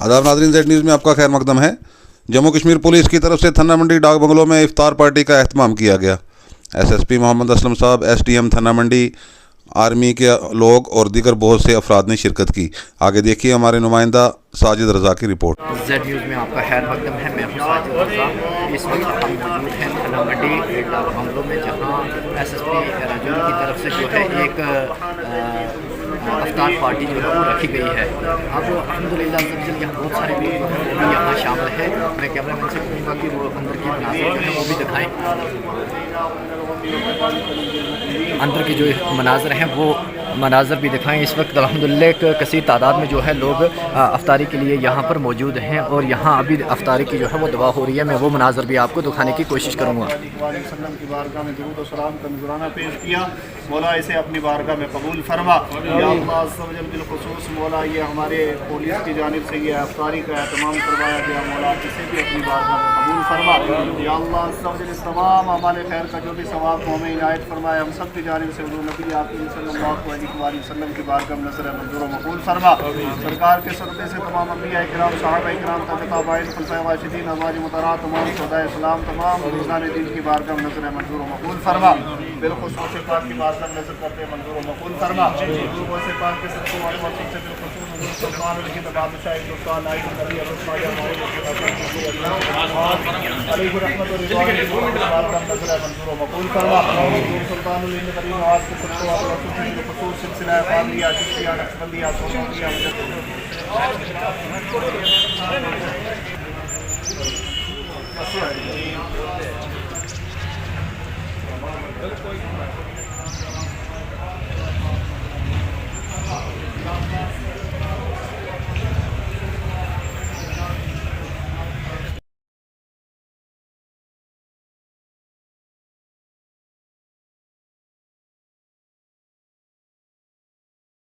आदाब नाज़रीन, Z news में आपका खैर मकदम है। जम्मू कश्मीर पुलिस की तरफ से थन्ना मंडी डाक बंगलों में इफ्तार पार्टी का एहतमाम किया गया। एसएसपी मोहम्मद असलम साहब, एसडीएम थन्ना मंडी, आर्मी के लोग और दीगर बहुत से अफराद ने शिरकत की। आगे देखिए हमारे नुमाइंदा साजिद रज़ा की रिपोर्ट। जेड न्यूज़ में आपका खैर मकदम है। मैं हूँ साजिद रज़ा। इस वक्त हम मौजूद हैं थन्ना मंडी डाक बंगलों में, जहाँ एसएसपी राजौरी की तरफ से जो है एक अफ्तार पार्टी जो है वो रखी गई है। अब अल्हम्दुलिल्लाह यहाँ बहुत सारे लोग जो हैं वो भी यहाँ शामिल है। मैं कैमरामैन से कहूँगा कि वो अंदर की मनाज़िर जो है वो भी दिखाएँ। अंदर के जो मनाज़र हैं वो मनाज़र भी दिखाएं। इस वक्त अल्हम्दुलिल्लाह कसीर तादाद में जो है लोग अफ्तारी के लिए यहाँ पर मौजूद हैं और यहाँ अभी अफ्तारी की जो है वो दुआ हो रही है। मैं वो मनाज़र भी आपको दिखाने की कोशिश करूँगा। की बारगाह में दुरूद और सलाम का नज़राना पेश किया। मौला इसे अपनी बारगाह में कबूल फरमा। या अल्लाह बिलखुसूस मौला ये हमारे पुलिस की जानिब से ये अफ्तारी का एहतमाम करवाया गया, मौला इसे भी अपनी बारगाह में कबूल फरमा। या अल्लाह इस तमाम अमाल खैर का जो भी सवाब को हमें इनायत फरमाए, हम सब की जानिब से हुज़ूर नबी आक़िब सल्लल्लाहु अलैहि वसल्लम की बारगाह में नज़र मंजूर मकबूल फरमा। सरकार के सदक़े से तमाम अंबिया इकराम, सहाबा इकराम, ताबईन, खुलफ़ाए राशिदीन, अज़वाज मुतहहरात, तमाम शुहदाए इस्लाम, तमाम बुज़ुर्गान दीन की बारगाह में नज़र मंजूर मकबूल फरमा। बिलखुसूस पाक की बारगाह में नज़र करते मंजूर मकबूल फरमा। से पाक के सबको से बिलखुसूस सुल्तान की बादशाह हिंदुस्तान आई नबी अलैहि रहमत व रिज़वान की बारगाह में नज़र मंजूर मकबूल फरमा। सुल्तान करीम आवाज़ के सबको बिलखुसूस सिलसिला फ़ाज़िलिया, चिश्तिया, नक्शबंदिया, सोनिया मुजद्दिद